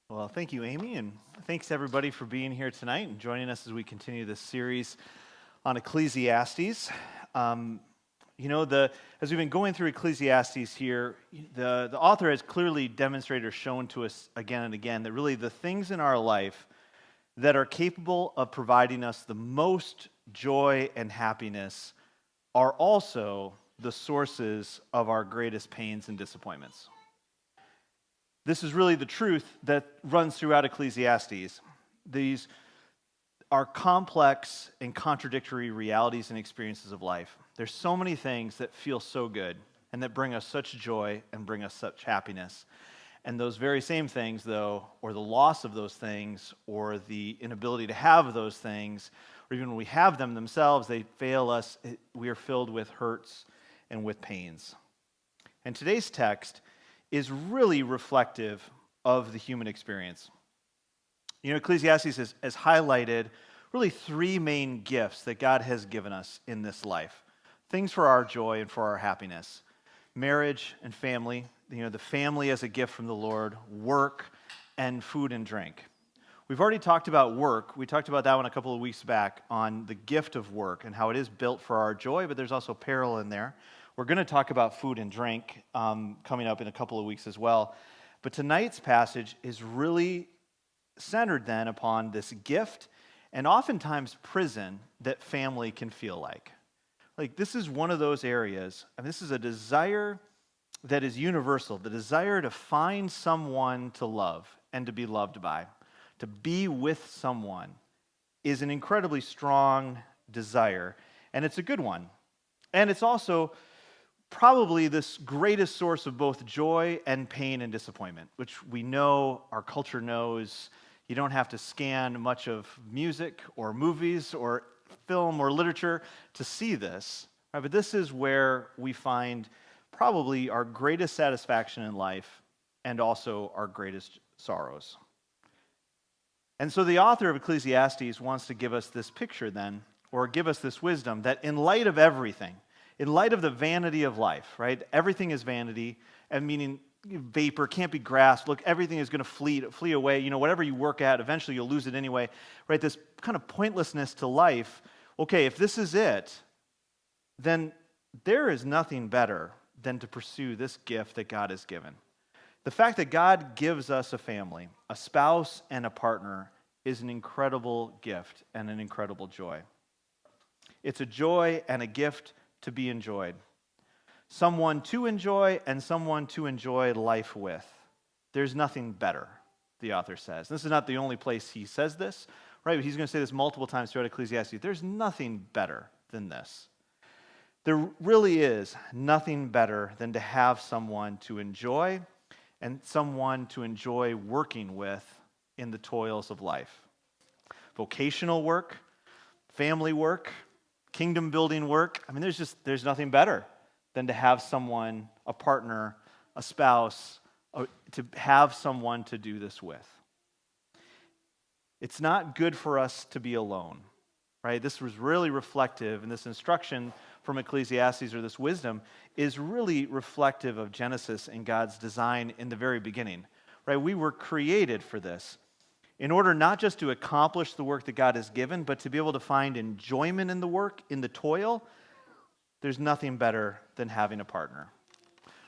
Well, thank you, Amy, and thanks everybody for being here tonight and joining us as we continue this series on Ecclesiastes. Um, as we've been going through Ecclesiastes here, the author has clearly demonstrated or shown to us again and again that really the things in our life that are capable of providing us the most joy and happiness are also the sources of our greatest pains and disappointments. This is really the truth that runs throughout Ecclesiastes. These are complex and contradictory realities and experiences of life. There's so many things that feel so good and that bring us such joy and bring us such happiness. And those very same things, though, or the loss of those things, or the inability to have those things, or even when we have them themselves, they fail us. We are filled with hurts and with pains. And today's text is really reflective of the human experience. Ecclesiastes has highlighted really three main gifts that God has given us in this life. Things for our joy and for our happiness. Marriage and family, the family as a gift from the Lord, work, and food and drink. We've already talked about work. We talked about that one a couple of weeks back on the gift of work and how it is built for our joy, but there's also peril in there. We're going to talk about food and drink coming up in a couple of weeks as well. But tonight's passage is really centered then upon this gift and oftentimes prison that family can feel like. Like this is one of those areas, and this is a desire that is universal, the desire to find someone to love and to be loved by. To be with someone is an incredibly strong desire, and it's a good one. And it's also probably this greatest source of both joy and pain and disappointment, which we know, our culture knows. You don't have to scan much of music or movies or film or literature to see this, right? But this is where we find probably our greatest satisfaction in life and also our greatest sorrows. And so the author of Ecclesiastes wants to give us this picture then, or give us this wisdom, that in light of everything, in light of the vanity of life, right? Everything is vanity, and meaning vapor, can't be grasped. Look, everything is going to flee away. Whatever you work at, eventually you'll lose it anyway, right? This kind of pointlessness to life. Okay, if this is it, then there is nothing better than to pursue this gift that God has given. The fact that God gives us a family, a spouse and a partner, is an incredible gift and an incredible joy. It's a joy and a gift to be enjoyed. Someone to enjoy and someone to enjoy life with. There's nothing better, the author says. This is not the only place he says this, right? He's going to say this multiple times throughout Ecclesiastes. There's nothing better than this. There really is nothing better than to have someone to enjoy and someone to enjoy working with in the toils of life. Vocational work, family work, kingdom building work. There's nothing better than to have someone, a partner, a spouse, to have someone to do this with. It's not good for us to be alone, right? This was really reflective, and this instruction from Ecclesiastes, or this wisdom, is really reflective of Genesis and God's design in the very beginning, right? We were created for this, in order not just to accomplish the work that God has given, but to be able to find enjoyment in the work, in the toil. There's nothing better than having a partner.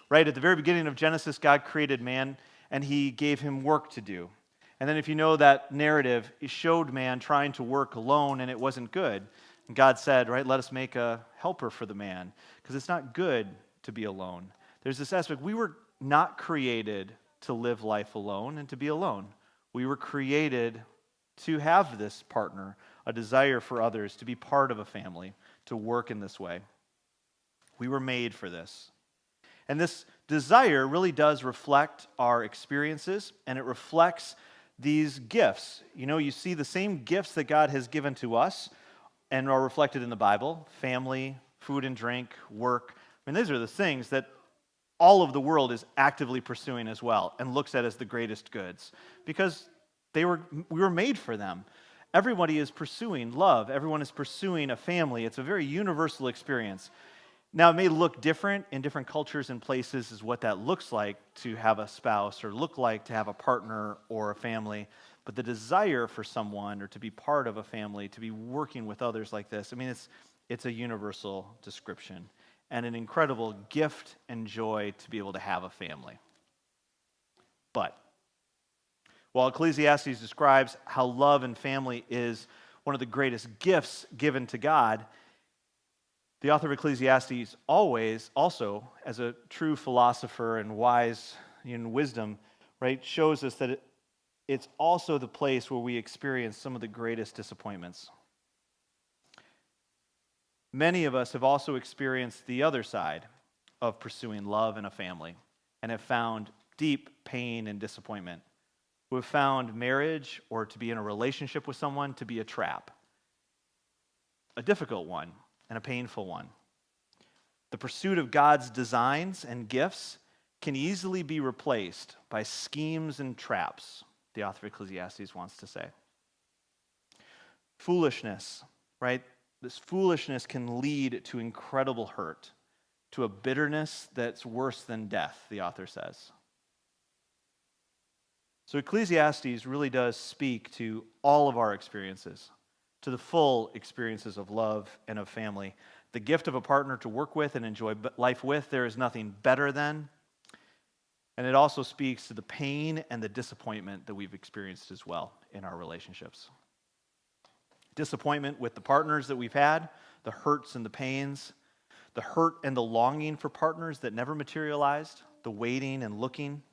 Right? At the very beginning of Genesis, God created man, and he gave him work to do. And then if you know that narrative, he showed man trying to work alone, and it wasn't good. And God said, right, let us make a helper for the man, because it's not good to be alone. There's this aspect, we were not created to live life alone and to be alone. We were created to have this partner, a desire for others, to be part of a family, to work in this way. We were made for this. And this desire really does reflect our experiences, and it reflects these gifts. You see the same gifts that God has given to us and are reflected in the Bible: family, food and drink, work. These are the things that all of the world is actively pursuing as well and looks at as the greatest goods, because we were made for them. Everybody is pursuing love. Everyone is pursuing a family. It's a very universal experience. Now, it may look different in different cultures and places as what that looks like to have a spouse or look like to have a partner or a family, but the desire for someone or to be part of a family, to be working with others like this, I mean, it's a universal description and an incredible gift and joy to be able to have a family. But while Ecclesiastes describes how love and family is one of the greatest gifts given to God, the author of Ecclesiastes always, also, as a true philosopher and wise in wisdom, right, shows us that it's also the place where we experience some of the greatest disappointments. Many of us have also experienced the other side of pursuing love in a family and have found deep pain and disappointment, who have found marriage or to be in a relationship with someone to be a trap, a difficult one, and a painful one. The pursuit of God's designs and gifts can easily be replaced by schemes and traps, the author of Ecclesiastes wants to say. Foolishness, right? This foolishness can lead to incredible hurt, to a bitterness that's worse than death, the author says. So Ecclesiastes really does speak to all of our experiences, to the full experiences of love and of family. The gift of a partner to work with and enjoy life with, there is nothing better than. And it also speaks to the pain and the disappointment that we've experienced as well in our relationships. Disappointment with the partners that we've had, the hurts and the pains, the hurt and the longing for partners that never materialized, the waiting and looking.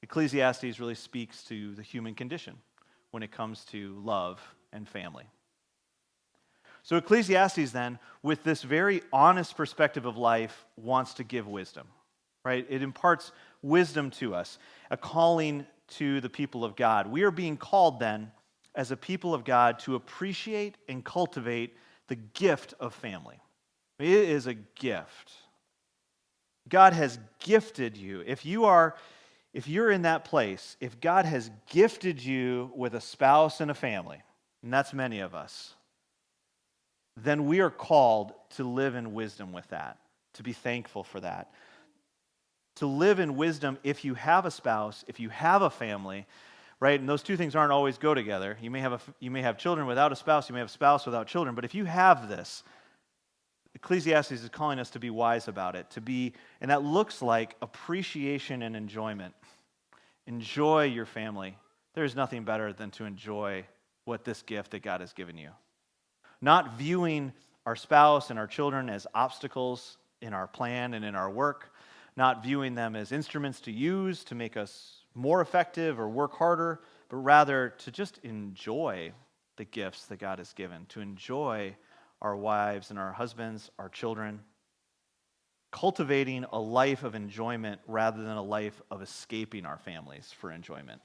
Ecclesiastes really speaks to the human condition when it comes to love and family. So Ecclesiastes then, with this very honest perspective of life, wants to give wisdom, right? It imparts wisdom to us, a calling to the people of God. We are being called then, as a people of God, to appreciate and cultivate the gift of family. It is a gift. God has gifted you. If you're in that place, if God has gifted you with a spouse and a family, and that's many of us, then we are called to live in wisdom with that, to be thankful for that. To live in wisdom if you have a spouse, if you have a family, right? And those two things aren't always go together. You may have children without a spouse, you may have a spouse without children, but if you have this, Ecclesiastes is calling us to be wise about it, and that looks like appreciation and enjoyment. Enjoy your family. There's nothing better than to enjoy what this gift that God has given you. Not viewing our spouse and our children as obstacles in our plan and in our work, not viewing them as instruments to use to make us more effective or work harder, but rather to just enjoy the gifts that God has given, to enjoy our wives and our husbands, our children, cultivating a life of enjoyment rather than a life of escaping our families for enjoyment.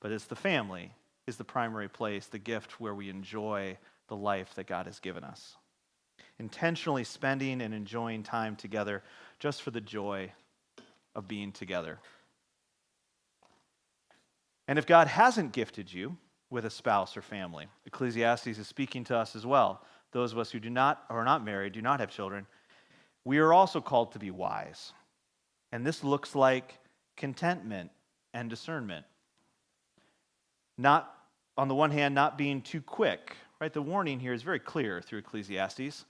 But it's the family is the primary place, the gift where we enjoy the life that God has given us. Intentionally spending and enjoying time together just for the joy of being together. And if God hasn't gifted you with a spouse or family, Ecclesiastes is speaking to us as well. Those of us who are not married, do not have children, we are also called to be wise. And this looks like contentment and discernment. Not, on the one hand, not being too quick, right? The warning here is very clear through Ecclesiastes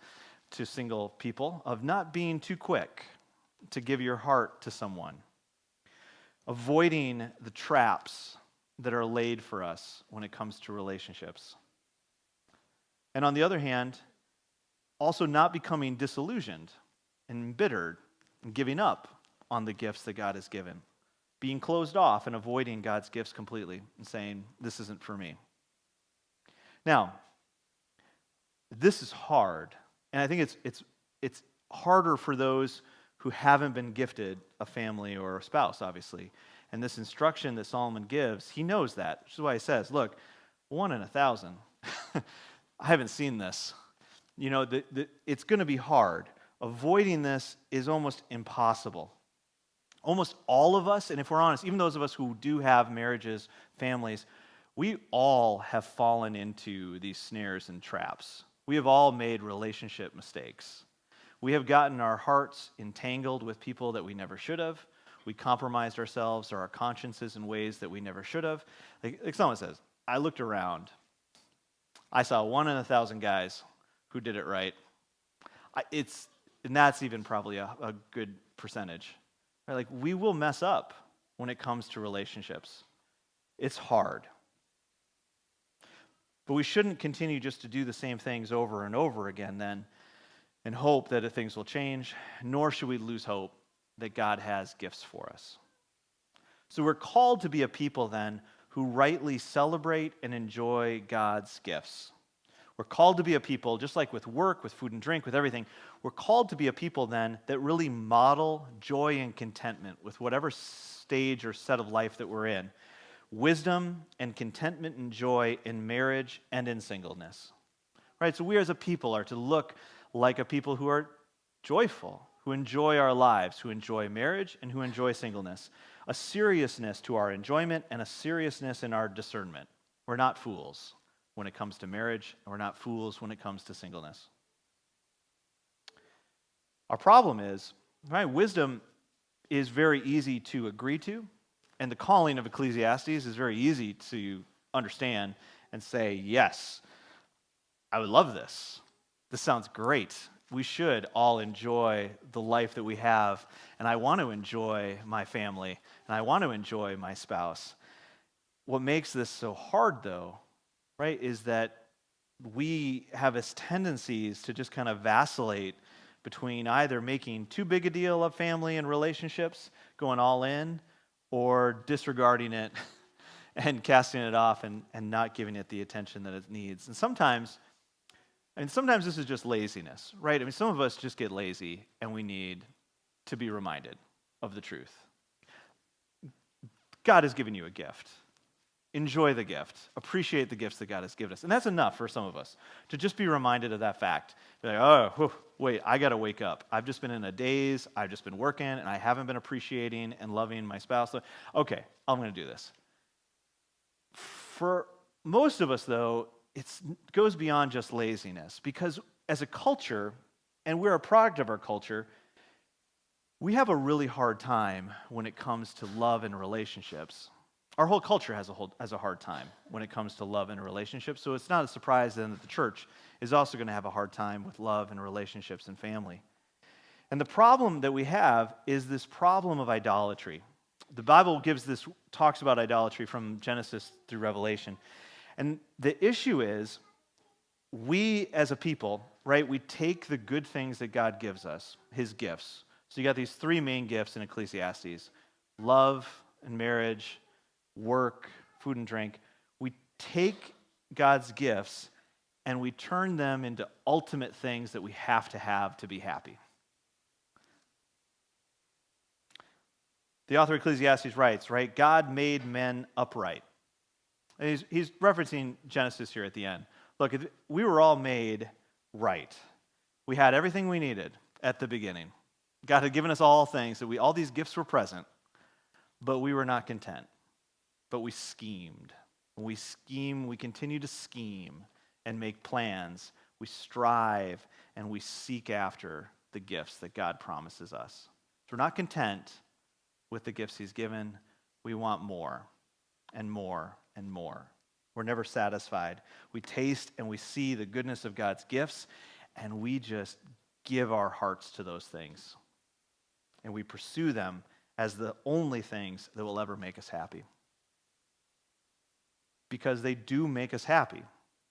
to single people of not being too quick to give your heart to someone. Avoiding the traps that are laid for us when it comes to relationships. And on the other hand, also not becoming disillusioned and embittered and giving up on the gifts that God has given. Being closed off and avoiding God's gifts completely and saying, this isn't for me. Now, this is hard. And I think it's harder for those who haven't been gifted a family or a spouse, obviously. And this instruction that Solomon gives, he knows that. Which is why he says, look, 1 in 1,000. I haven't seen this. You know, it's going to be hard. Avoiding this is almost impossible. Almost all of us, and if we're honest, even those of us who do have marriages, families, we all have fallen into these snares and traps. We have all made relationship mistakes. We have gotten our hearts entangled with people that we never should have. We compromised ourselves or our consciences in ways that we never should have. Like someone says, I looked around. I saw 1 in 1,000 guys who did it right. And that's even probably a good percentage. Right? Like, we will mess up when it comes to relationships. It's hard. But we shouldn't continue just to do the same things over and over again then and hope that things will change, nor should we lose hope that God has gifts for us. So we're called to be a people then who rightly celebrate and enjoy God's gifts. We're called to be a people, just like with work, with food and drink, with everything, we're called to be a people then that really model joy and contentment with whatever stage or set of life that we're in. Wisdom and contentment and joy in marriage and in singleness. Right? So we as a people are to look like a people who are joyful, who enjoy our lives, who enjoy marriage and who enjoy singleness. A seriousness to our enjoyment and a seriousness in our discernment. We're not fools when it comes to marriage, and we're not fools when it comes to singleness. Our problem is, right, wisdom is very easy to agree to, and the calling of Ecclesiastes is very easy to understand and say, yes, I would love this. This sounds great. We should all enjoy the life that we have, and I want to enjoy my family, and I want to enjoy my spouse. What makes this so hard, though, right, is that we have this tendencies to just kind of vacillate between either making too big a deal of family and relationships, going all in, or disregarding it and casting it off and not giving it the attention that it needs. And sometimes this is just laziness, right? I mean, some of us just get lazy and we need to be reminded of the truth. God has given you a gift. Enjoy the gift. Appreciate the gifts that God has given us. And that's enough for some of us to just be reminded of that fact. Be like, oh, wait, I got to wake up. I've just been in a daze. I've just been working, and I haven't been appreciating and loving my spouse. Okay, I'm going to do this. For most of us, though, it goes beyond just laziness, because as a culture, and we're a product of our culture, we have a really hard time when it comes to love and relationships. Our whole culture has a hard time when it comes to love and relationships, so it's not a surprise then that the church is also going to have a hard time with love and relationships and family. And the problem that we have is this problem of idolatry. The Bible talks about idolatry from Genesis through Revelation. And the issue is, we as a people, right, we take the good things that God gives us, his gifts. So you got these 3 main gifts in Ecclesiastes: love and marriage, work, food and drink. We take God's gifts and we turn them into ultimate things that we have to be happy. The author of Ecclesiastes writes, right, God made men upright. And he's referencing Genesis here at the end. Look, we were all made right. We had everything we needed at the beginning. God had given us all things, that all these gifts were present, but we were not content. But we schemed. When we continue to scheme and make plans. We strive and we seek after the gifts that God promises us. So we're not content with the gifts he's given. We want more and more and more. We're never satisfied. We taste and we see the goodness of God's gifts, and we just give our hearts to those things. And we pursue them as the only things that will ever make us happy. Because they do make us happy.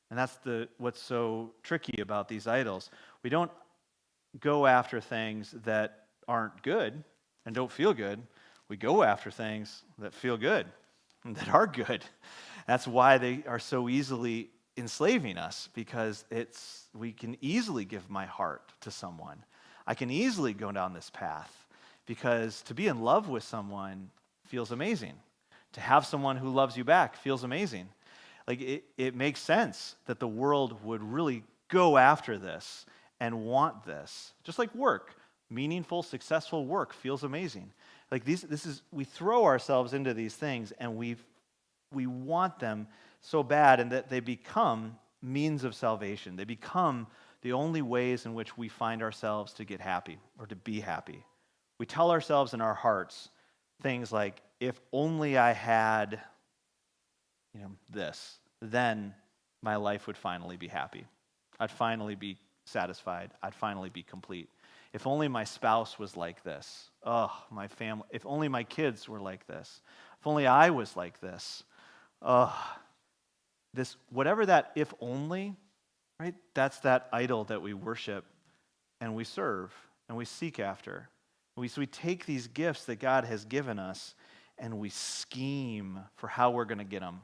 And that's what's so tricky about these idols. We don't go after things that aren't good and don't feel good. We go after things that feel good and that are good. That's why they are so easily enslaving us, because we can easily give my heart to someone. I can easily go down this path, because to be in love with someone feels amazing. To have someone who loves you back feels amazing. Like it makes sense that the world would really go after this and want this. Just like work, meaningful, successful work feels amazing. Like we throw ourselves into these things, and we want them so bad, and that they become means of salvation. They become the only ways in which we find ourselves to get happy or to be happy. We tell ourselves in our hearts things like, if only I had, this, then my life would finally be happy. I'd finally be satisfied. I'd finally be complete. If only my spouse was like this. Oh, my family. If only my kids were like this. If only I was like this. Oh, this, whatever that if only, right? That's that idol that we worship and we serve and we seek after. So we take these gifts that God has given us and we scheme for how we're going to get them.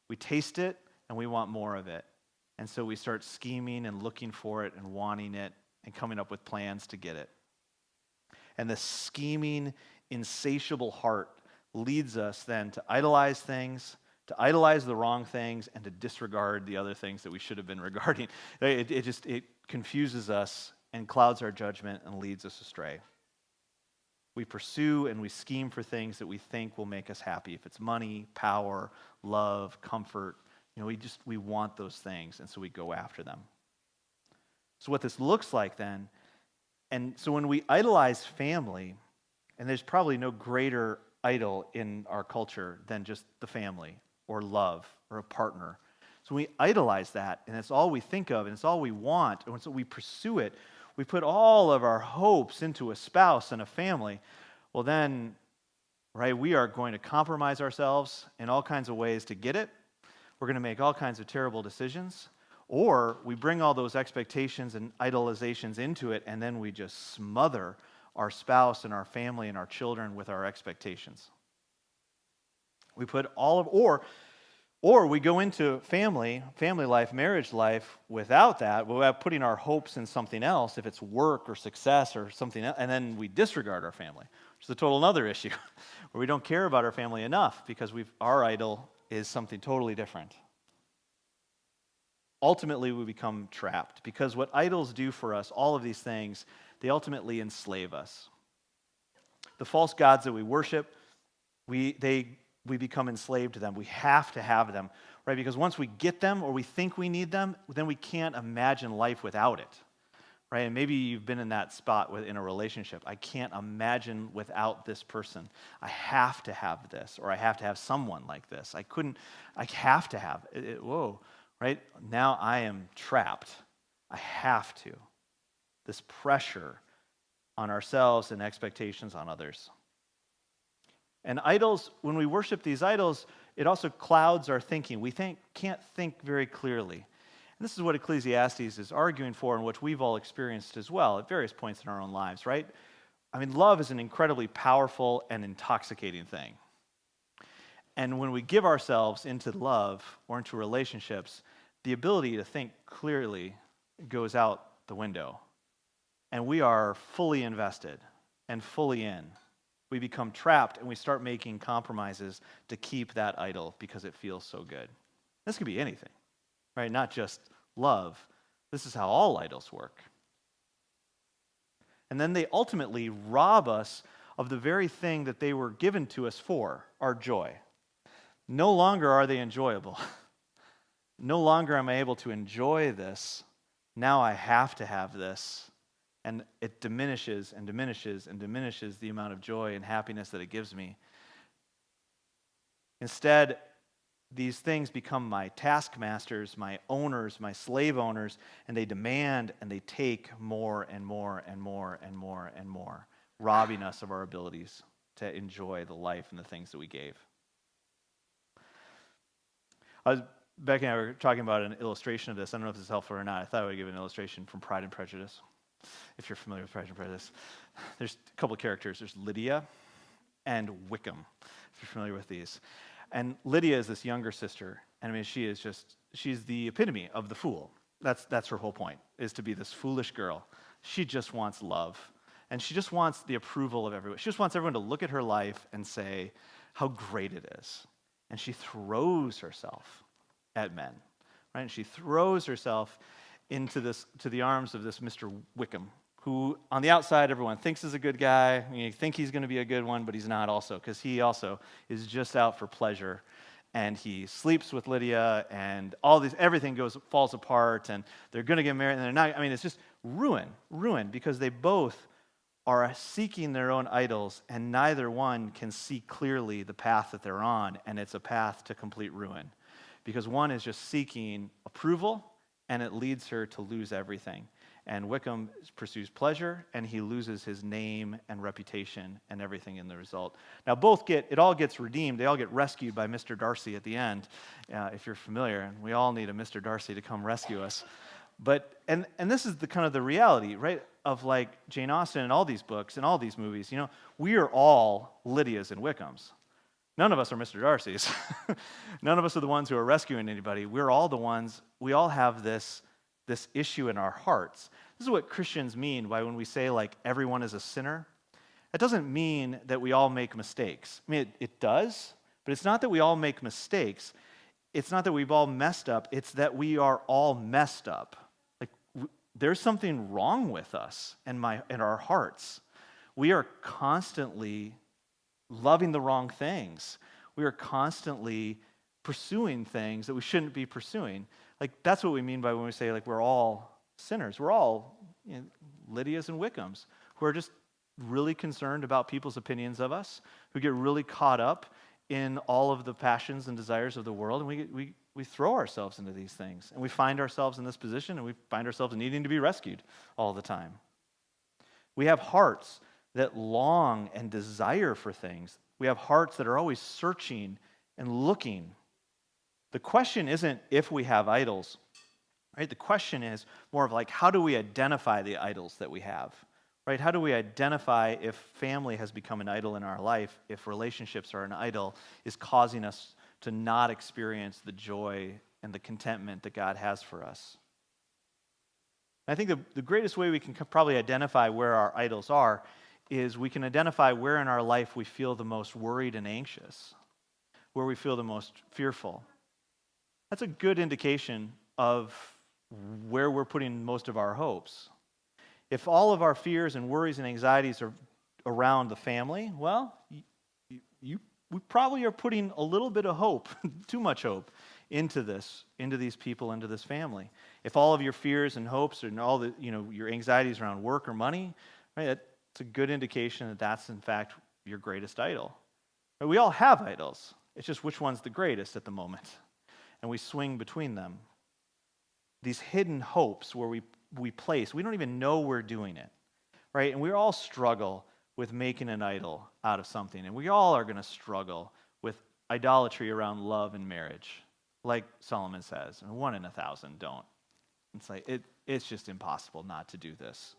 We taste it and we want more of it. And so we start scheming and looking for it and wanting it and coming up with plans to get it. And the scheming, insatiable heart leads us then to idolize things, to idolize the wrong things, and to disregard the other things that we should have been regarding. It confuses us and clouds our judgment and leads us astray. We pursue and we scheme for things that we think will make us happy. If it's money, power, love, comfort, we want those things, and so we go after them. So what this looks like then, and so when we idolize family, and there's probably no greater idol in our culture than just the family or love or a partner. So we idolize that, and it's all we think of, and it's all we want, and so we pursue it. We put all of our hopes into a spouse and a family. Well then, right, we are going to compromise ourselves in all kinds of ways to get it. We're going to make all kinds of terrible decisions. Or we bring all those expectations and idolizations into it, and then we just smother our spouse and our family and our children with our expectations. We put or we go into family life, marriage life without that, without putting our hopes in something else, if it's work or success or something else, and then we disregard our family, which is a total other issue, where we don't care about our family enough because our idol is something totally different. Ultimately, we become trapped because what idols do for us, all of these things, they ultimately enslave us. The false gods that we worship, we become enslaved to them. We have to have them, right? Because once we get them or we think we need them, then we can't imagine life without it, right? And maybe you've been in that spot in a relationship. I can't imagine without this person. I have to have this, or I have to have someone like this. I have to have it. Whoa, right? Now I am trapped. I have to. This pressure on ourselves and expectations on others. And idols, when we worship these idols, it also clouds our thinking. We can't think very clearly. And this is what Ecclesiastes is arguing for, and which we've all experienced as well at various points in our own lives, right? I mean, love is an incredibly powerful and intoxicating thing. And when we give ourselves into love or into relationships, the ability to think clearly goes out the window. And we are fully invested and fully in. We become trapped and we start making compromises to keep that idol because it feels so good. This could be anything, right? Not just love. This is how all idols work. And then they ultimately rob us of the very thing that they were given to us for, our joy. No longer are they enjoyable. No longer am I able to enjoy this. Now I have to have this. And it diminishes and diminishes and diminishes the amount of joy and happiness that it gives me. Instead, these things become my taskmasters, my owners, my slave owners, and they demand and they take more and more and more and more and more, robbing us of our abilities to enjoy the life and the things that we gave. Becky and I were talking about an illustration of this. I don't know if this is helpful or not. I thought I would give an illustration from Pride and Prejudice. If you're familiar with Pride and Prejudice, there's a couple of characters. There's Lydia and Wickham, if you're familiar with these. And Lydia is this younger sister, and I mean, she's the epitome of the fool. That's her whole point, is to be this foolish girl. She just wants love, and she just wants the approval of everyone. She just wants everyone to look at her life and say how great it is. And she throws herself at men, right? And she throws herself into the arms of this Mr. Wickham, who on the outside everyone thinks is a good guy. You think he's going to be a good one, but he's not also, because he also is just out for pleasure and he sleeps with Lydia, and everything falls apart, and they're going to get married, and they're not. I mean, it's just ruin, because they both are seeking their own idols, and neither one can see clearly the path that they're on, and it's a path to complete ruin. Because one is just seeking approval, and it leads her to lose everything. And Wickham pursues pleasure, and he loses his name and reputation and everything in the result. Now, it all gets redeemed. They all get rescued by Mr. Darcy at the end, if you're familiar. And we all need a Mr. Darcy to come rescue us. But and this is the kind of the reality, right, of like Jane Austen and all these books and all these movies. You know, we are all Lydias and Wickhams. None of us are Mr. Darcy's. None of us are the ones who are rescuing anybody. We're all the ones. We all have this issue in our hearts. This is what Christians mean by when we say like everyone is a sinner. That doesn't mean that we all make mistakes. I mean, it does, but it's not that we all make mistakes. It's not that we've all messed up. It's that we are all messed up. Like there's something wrong with us and our hearts. We are constantly loving the wrong things. We are constantly pursuing things that we shouldn't be pursuing. Like that's what we mean by when we say like we're all sinners. We're all Lydias and Wickhams who are just really concerned about people's opinions of us, who get really caught up in all of the passions and desires of the world, and we throw ourselves into these things, and we find ourselves in this position, and we find ourselves needing to be rescued all the time. We have hearts that long and desire for things. We have hearts that are always searching and looking. The question isn't if we have idols, right? The question is more of like, how do we identify the idols that we have, right? How do we identify if family has become an idol in our life, if relationships are an idol, is causing us to not experience the joy and the contentment that God has for us? I think the greatest way we can probably identify where our idols are is we can identify where in our life we feel the most worried and anxious, where we feel the most fearful. That's a good indication of where we're putting most of our hopes. If all of our fears and worries and anxieties are around the family, well, we probably are putting a little bit of hope, too much hope, into these people, into this family. If all of your fears and hopes and all your anxieties around work or money, right, it's a good indication that that's in fact your greatest idol. But we all have idols. It's just which one's the greatest at the moment. And we swing between them. These hidden hopes where we place, we don't even know we're doing it, right? And we all struggle with making an idol out of something. And we all are going to struggle with idolatry around love and marriage. Like Solomon says, and 1 in 1,000 don't. It's like, it's just impossible not to do this.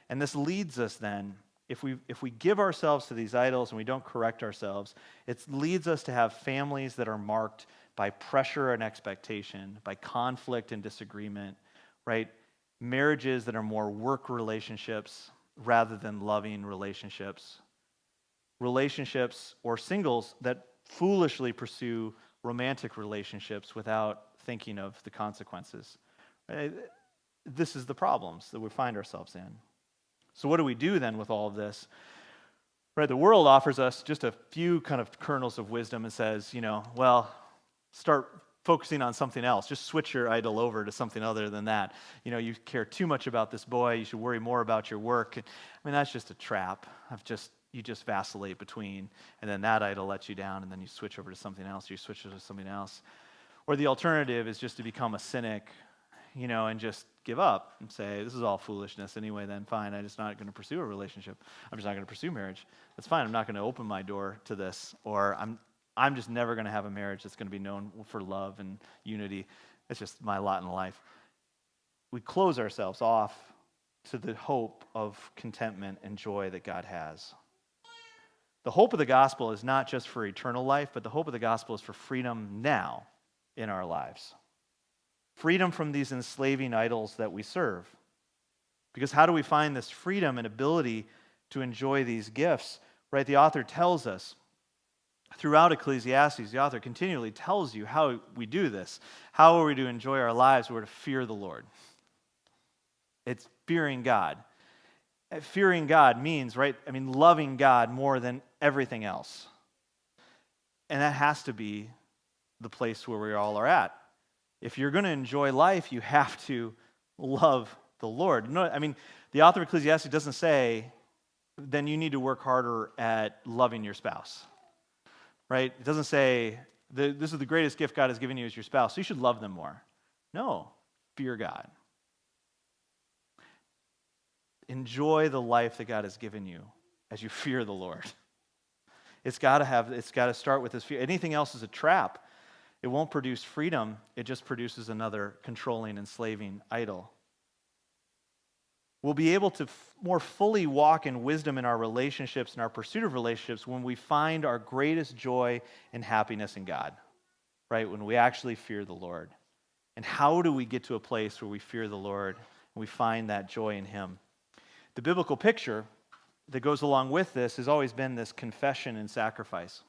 And this leads us then, if we give ourselves to these idols and we don't correct ourselves, it leads us to have families that are marked by pressure and expectation, by conflict and disagreement, right? Marriages that are more work relationships rather than loving relationships. Relationships or singles that foolishly pursue romantic relationships without thinking of the consequences. Right? This is the problems that we find ourselves in. So what do we do then with all of this? Right, the world offers us just a few kind of kernels of wisdom and says, start focusing on something else. Just switch your idol over to something other than that. You care too much about this boy. You should worry more about your work. I mean, that's just a trap. You just vacillate between, and then that idol lets you down, and then you switch over to something else. You switch over to something else. Or the alternative is just to become a cynic, and just give up and say, this is all foolishness anyway, then fine, I'm just not going to pursue a relationship. I'm just not going to pursue marriage. That's fine, I'm not going to open my door to this. Or I'm just never going to have a marriage that's going to be known for love and unity. It's just my lot in life. We close ourselves off to the hope of contentment and joy that God has. The hope of the gospel is not just for eternal life, but the hope of the gospel is for freedom now in our lives. Freedom from these enslaving idols that we serve. Because how do we find this freedom and ability to enjoy these gifts? Right? The author tells us, throughout Ecclesiastes, the author continually tells you how we do this. How are we to enjoy our lives? We're to fear the Lord. It's fearing God. Fearing God means, right, loving God more than everything else. And that has to be the place where we all are at. If you're going to enjoy life, you have to love the Lord. No, I mean, the author of Ecclesiastes doesn't say, then you need to work harder at loving your spouse, right? It doesn't say, this is the greatest gift God has given you as your spouse, so you should love them more. No, fear God. Enjoy the life that God has given you as you fear the Lord. It's got to start with this fear. Anything else is a trap. It won't produce freedom. It just produces another controlling, enslaving idol. We'll be able to more fully walk in wisdom in our relationships and our pursuit of relationships when we find our greatest joy and happiness in God, right? When we actually fear the Lord. And how do we get to a place where we fear the Lord and we find that joy in Him? The biblical picture that goes along with this has always been this confession and sacrifice.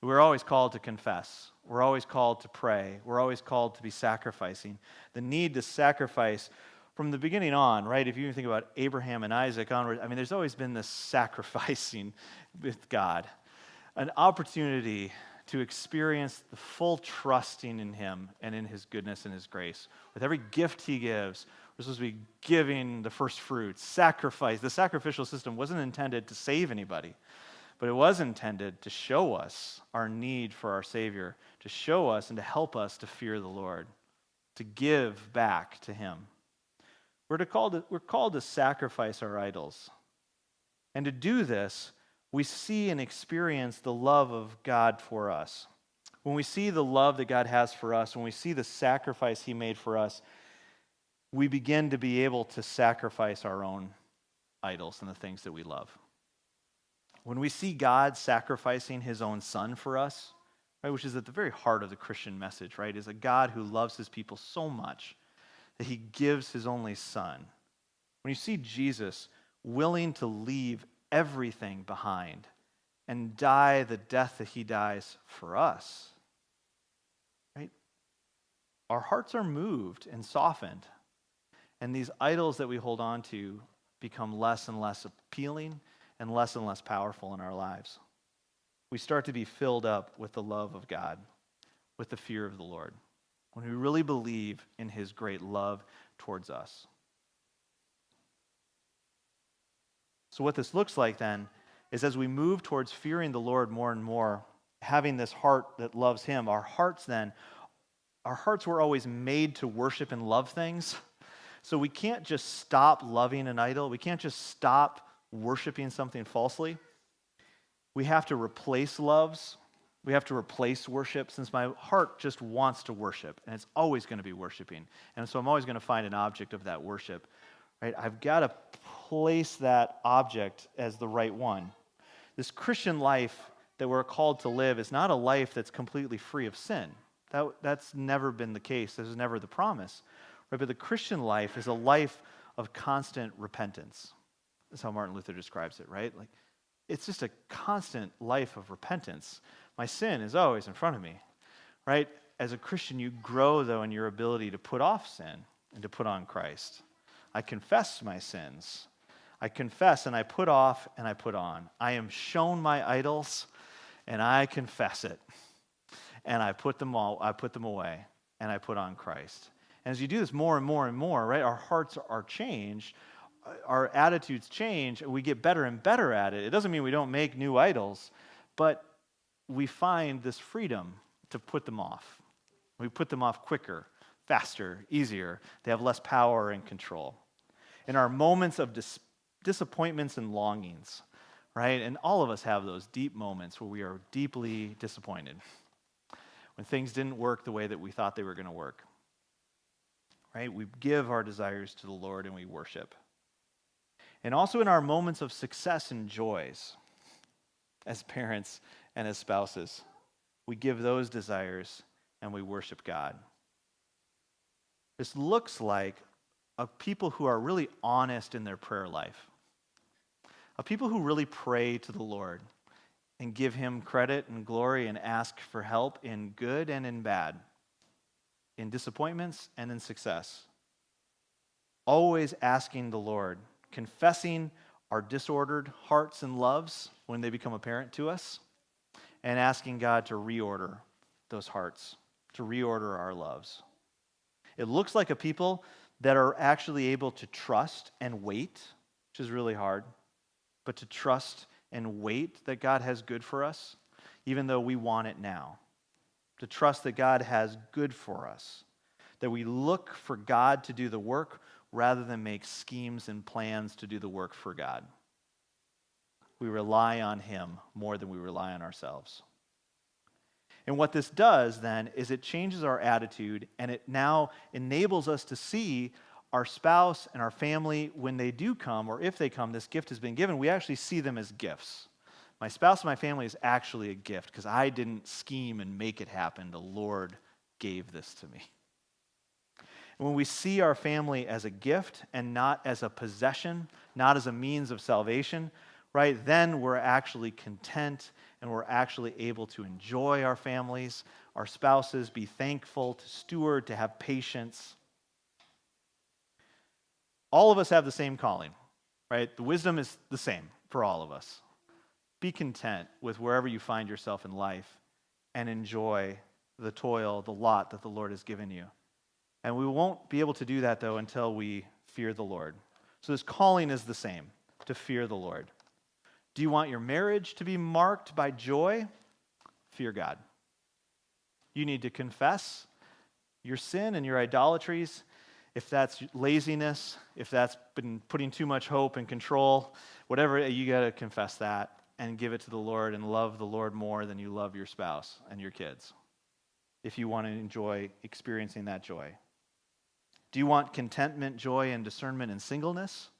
We're always called to confess. We're always called to pray. We're always called to be sacrificing. The need to sacrifice from the beginning on, right? If you even think about Abraham and Isaac onward, I mean, there's always been this sacrificing with God. An opportunity to experience the full trusting in Him and in His goodness and His grace. With every gift He gives, we're supposed to be giving the first fruits, sacrifice. The sacrificial system wasn't intended to save anybody, but it was intended to show us our need for our Savior, to show us and to help us to fear the Lord, to give back to Him. We're called to sacrifice our idols. And to do this, we see and experience the love of God for us. When we see the love that God has for us, when we see the sacrifice He made for us, we begin to be able to sacrifice our own idols and the things that we love. When we see God sacrificing His own Son for us, right, which is at the very heart of the Christian message, right, is a God who loves His people so much that He gives His only Son. When you see Jesus willing to leave everything behind and die the death that He dies for us, right, our hearts are moved and softened. And these idols that we hold on to become less and less appealing and less powerful in our lives. We start to be filled up with the love of God, with the fear of the Lord, when we really believe in His great love towards us. So what this looks like then is as we move towards fearing the Lord more and more, having this heart that loves Him, our hearts were always made to worship and love things. So we can't just stop loving an idol. We can't just stop worshiping something falsely. We have to replace loves. We have to replace worship, since my heart just wants to worship, and it's always going to be worshiping. And so I'm always going to find an object of that worship. Right? I've got to place that object as the right one. This Christian life that we're called to live is not a life that's completely free of sin. That's never been the case. This is never the promise. Right? But the Christian life is a life of constant repentance. That's how Martin Luther describes it, right? Like, it's just a constant life of repentance. My sin is always in front of me, right? As a Christian, you grow, though, in your ability to put off sin and to put on Christ. I confess my sins. I confess and I put off and I put on. I am shown my idols and I confess it. And I put them away and I put on Christ. And as you do this more and more and more, right, our hearts are changed, our attitudes change, and we get better and better at it. It doesn't mean we don't make new idols, but we find this freedom to put them off. We put them off quicker, faster, easier. They have less power and control. In our moments of disappointments and longings, right? And all of us have those deep moments where we are deeply disappointed, when things didn't work the way that we thought they were going to work, right? We give our desires to the Lord and we worship. And also in our moments of success and joys, as parents and as spouses, we give those desires and we worship God. This looks like a people who are really honest in their prayer life, a people who really pray to the Lord and give Him credit and glory and ask for help in good and in bad, in disappointments and in success. Always asking the Lord, confessing our disordered hearts and loves when they become apparent to us, and asking God to reorder those hearts, to reorder our loves. It looks like a people that are actually able to trust and wait, which is really hard, but to trust and wait that God has good for us, even though we want it now. To trust that God has good for us, that we look for God to do the work rather than make schemes and plans to do the work for God. We rely on Him more than we rely on ourselves. And what this does then is it changes our attitude, and it now enables us to see our spouse and our family when they do come, or if they come, this gift has been given, we actually see them as gifts. My spouse and my family is actually a gift because I didn't scheme and make it happen. The Lord gave this to me. And when we see our family as a gift and not as a possession, not as a means of salvation, right, then we're actually content and we're actually able to enjoy our families, our spouses, be thankful, to steward, to have patience. All of us have the same calling, right? The wisdom is the same for all of us. Be content with wherever you find yourself in life and enjoy the toil, the lot that the Lord has given you. And we won't be able to do that, though, until we fear the Lord. So this calling is the same, to fear the Lord. Do you want your marriage to be marked by joy? Fear God. You need to confess your sin and your idolatries. If that's laziness, if that's been putting too much hope and control, whatever, you got to confess that and give it to the Lord and love the Lord more than you love your spouse and your kids, if you want to enjoy experiencing that joy. Do you want contentment, joy, and discernment in singleness?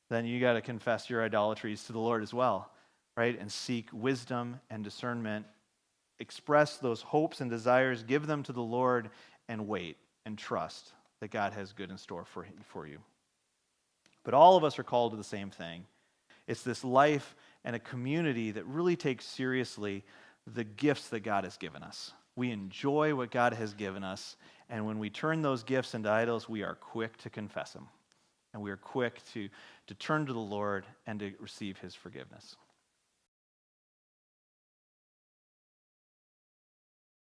Then you got to confess your idolatries to the Lord as well, right? And seek wisdom and discernment. Express those hopes and desires, give them to the Lord, and wait and trust that God has good in store for you. But all of us are called to the same thing. It's this life and a community that really takes seriously the gifts that God has given us. We enjoy what God has given us, and when we turn those gifts into idols, we are quick to confess them. And we are quick to turn to the Lord and to receive His forgiveness.